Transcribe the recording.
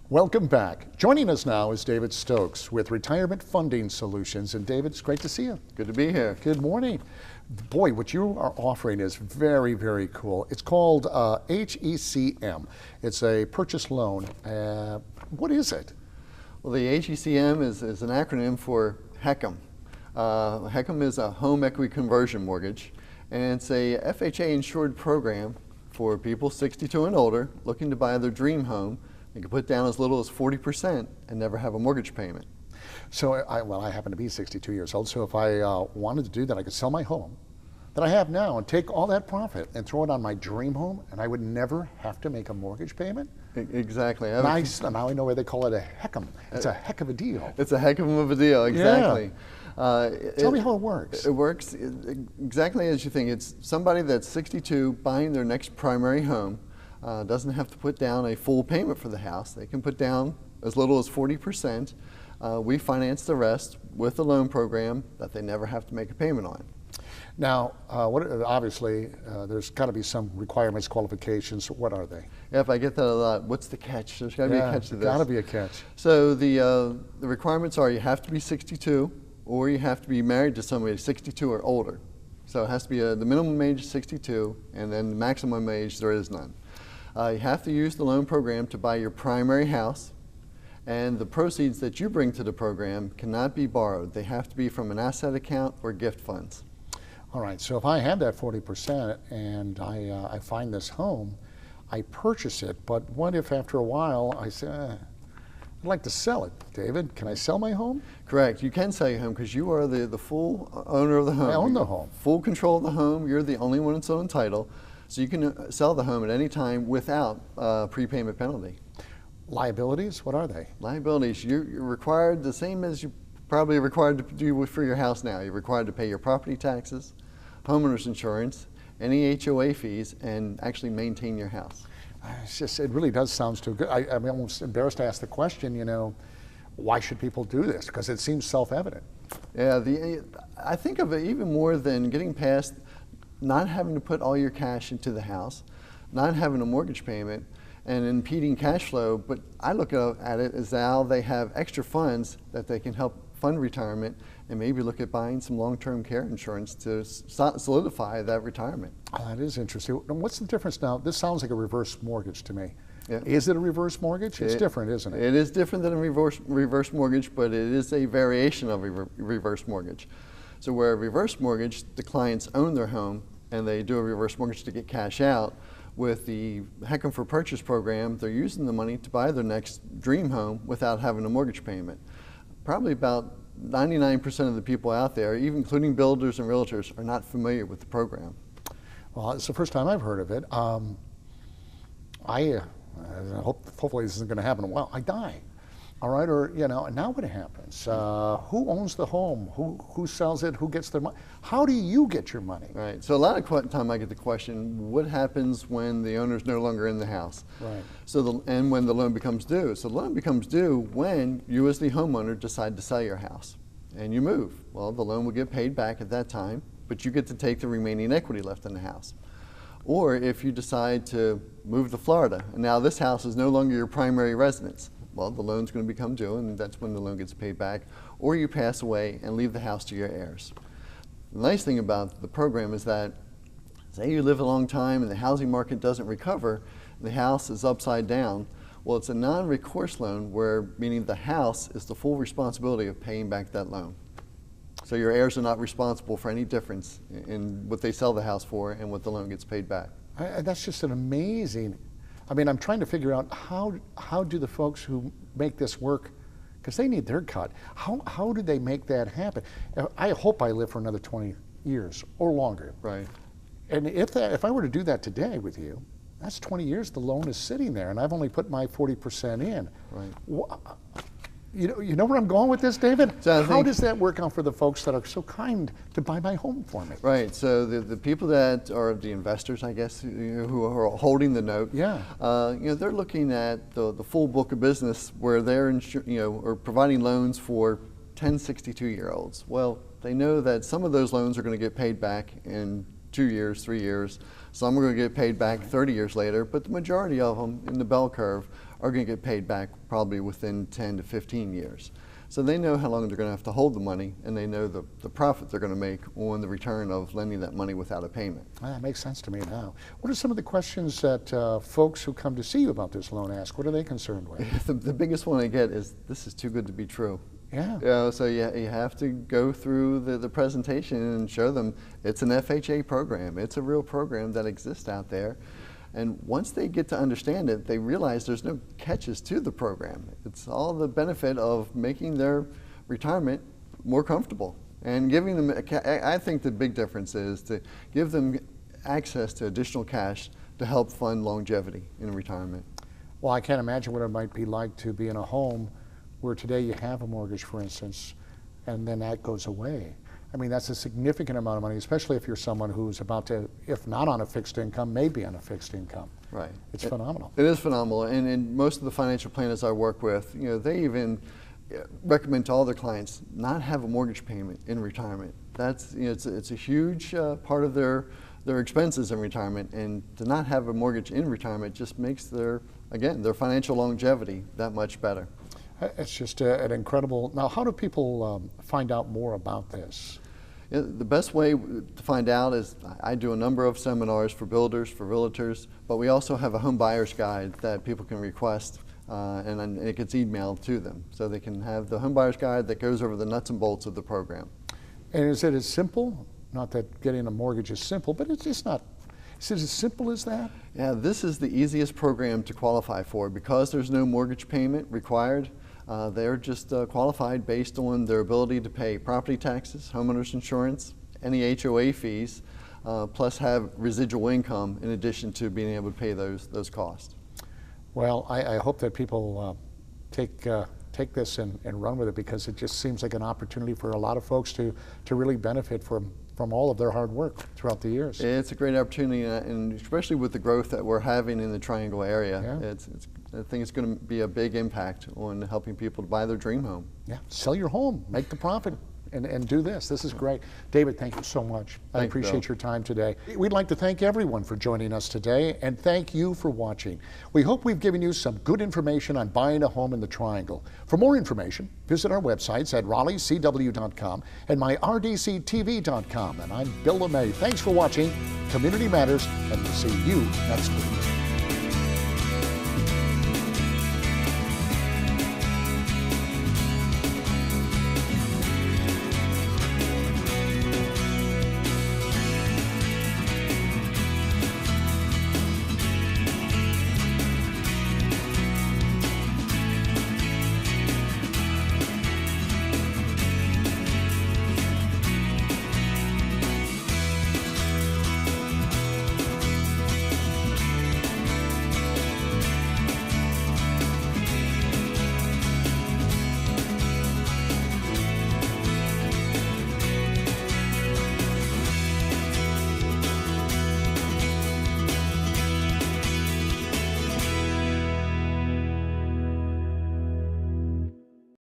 Welcome back. Joining us now is David Stokes with Retirement Funding Solutions. And David, it's great to see you. Good to be here. Good morning. Boy, what you are offering is very, very cool. It's called HECM. It's a purchase loan. What is it? Well, the HECM is an acronym for HECM. HECM is a home equity conversion mortgage, and it's a FHA insured program for people 62 and older looking to buy their dream home. You can put down as little as 40% and never have a mortgage payment. So, I happen to be 62 years old, so if I wanted to do that, I could sell my home that I have now and take all that profit and throw it on my dream home, and I would never have to make a mortgage payment? Exactly. Nice. Now I know why they call it a HECM. It's a heck of a deal. It's a heck of a deal, exactly. Yeah. Tell me how it works. It works exactly as you think. It's somebody that's 62 buying their next primary home, doesn't have to put down a full payment for the house. They can put down as little as 40%. We finance the rest with a loan program that they never have to make a payment on. Now, obviously, there's got to be some requirements, qualifications. What are they? Yeah, if I get that a lot, what's the catch? There's got to be a catch to this. Got to be a catch. So the requirements are you have to be 62 or you have to be married to somebody 62 or older. So it has to be the minimum age is 62, and then the maximum age, there is none. You have to use the loan program to buy your primary house, and the proceeds that you bring to the program cannot be borrowed. They have to be from an asset account or gift funds. All right, so if I have that 40% and I find this home, I purchase it, but what if after a while I say, I'd like to sell it, David? Can I sell my home? Correct, you can sell your home because you are the full owner of the home. I own the home. Full control of the home, you're the only one that's on title, so you can sell the home at any time without prepayment penalty. Liabilities, what are they? Liabilities, you're required, the same as you probably required to do for your house now. You're required to pay your property taxes, homeowner's insurance, any HOA fees, and actually maintain your house. It's just, it really does sound too good. I'm almost embarrassed to ask the question, why should people do this? Because it seems self-evident. Yeah, I think of it even more than getting past not having to put all your cash into the house, not having a mortgage payment, and impeding cash flow, but I look at it as how they have extra funds that they can help fund retirement and maybe look at buying some long-term care insurance to solidify that retirement. Oh, that is interesting. And what's the difference now? This sounds like a reverse mortgage to me. Yeah. Is it a reverse mortgage? It's different, isn't it? It is different than a reverse mortgage, but it is a variation of a reverse mortgage. So where a reverse mortgage, the clients own their home and they do a reverse mortgage to get cash out. With the HECM for Purchase program, they're using the money to buy their next dream home without having a mortgage payment. Probably about 99% of the people out there, even including builders and realtors, are not familiar with the program. Well, it's the first time I've heard of it. Hopefully this isn't going to happen. Well, I die. All right, or now what happens? Who owns the home? Who sells it? Who gets their money? How do you get your money? Right. So a lot of time I get the question, what happens when the owner's no longer in the house? Right. So and when the loan becomes due. So the loan becomes due when you as the homeowner decide to sell your house and you move. Well, the loan will get paid back at that time, but you get to take the remaining equity left in the house. Or if you decide to move to Florida, and now this house is no longer your primary residence, well, the loan's going to become due, and that's when the loan gets paid back. Or you pass away and leave the house to your heirs. The nice thing about the program is that, say you live a long time and the housing market doesn't recover, the house is upside down. Well, it's a non-recourse loan, meaning the house is the full responsibility of paying back that loan. So your heirs are not responsible for any difference in what they sell the house for and what the loan gets paid back. That's just an amazing. I'm trying to figure out how do the folks who make this work, because they need their cut, how do they make that happen? I hope I live for another 20 years or longer. Right. And if I were to do that today with you, that's 20 years the loan is sitting there, and I've only put my 40% in. Right. You know where I'm going with this, David? So how does that work out for the folks that are so kind to buy my home for me? Right. So the people that are the investors, I guess, who are holding the note, yeah, they're looking at the full book of business where they're or providing loans for 10, 62-year-olds. Well, they know that some of those loans are going to get paid back in 2 years, 3 years. Some are going to get paid back 30 years later, but the majority of them in the bell curve are going to get paid back probably within 10 to 15 years. So they know how long they're going to have to hold the money, and they know the profit they're going to make on the return of lending that money without a payment. That makes sense to me now. What are some of the questions that folks who come to see you about this loan ask? What are they concerned with? The biggest one I get is, this is too good to be true. Yeah. So you have to go through the presentation and show them it's an FHA program. It's a real program that exists out there. And once they get to understand it, they realize there's no catches to the program. It's all the benefit of making their retirement more comfortable and giving them, I think the big difference is to give them access to additional cash to help fund longevity in retirement. Well, I can't imagine what it might be like to be in a home where today you have a mortgage, for instance, and then that goes away. I mean, that's a significant amount of money, especially if you're someone who's about to, if not on a fixed income, maybe on a fixed income. Right. It's phenomenal. It is phenomenal, and most of the financial planners I work with, they even recommend to all their clients not have a mortgage payment in retirement. That's, it's a huge part of their expenses in retirement, and to not have a mortgage in retirement just makes their financial longevity that much better. It's just an incredible. Now, how do people find out more about this? Yeah, the best way to find out is I do a number of seminars for builders, for realtors, but we also have a home buyer's guide that people can request, and it gets emailed to them. So they can have the home buyer's guide that goes over the nuts and bolts of the program. And is it as simple? Not that getting a mortgage is simple, but it's just not. Is it as simple as that? Yeah, this is the easiest program to qualify for because there's no mortgage payment required. They're just qualified based on their ability to pay property taxes, homeowners insurance, any HOA fees, plus have residual income in addition to being able to pay those costs. Well, I hope that people take this and run with it, because it just seems like an opportunity for a lot of folks to really benefit from all of their hard work throughout the years. It's a great opportunity, and especially with the growth that we're having in the Triangle area, Yeah. I think it's going to be a big impact on helping people to buy their dream home. Yeah, sell your home, make the profit, and do this. This is great. David, thank you so much. I Thank you, appreciate Bill. your time today. We'd like to thank everyone for joining us today, and thank you for watching. We hope we've given you some good information on buying a home in the Triangle. For more information, visit our websites at RaleighCW.com and myRDCTV.com. And I'm Bill LeMay. Thanks for watching Community Matters, and we'll see you next week.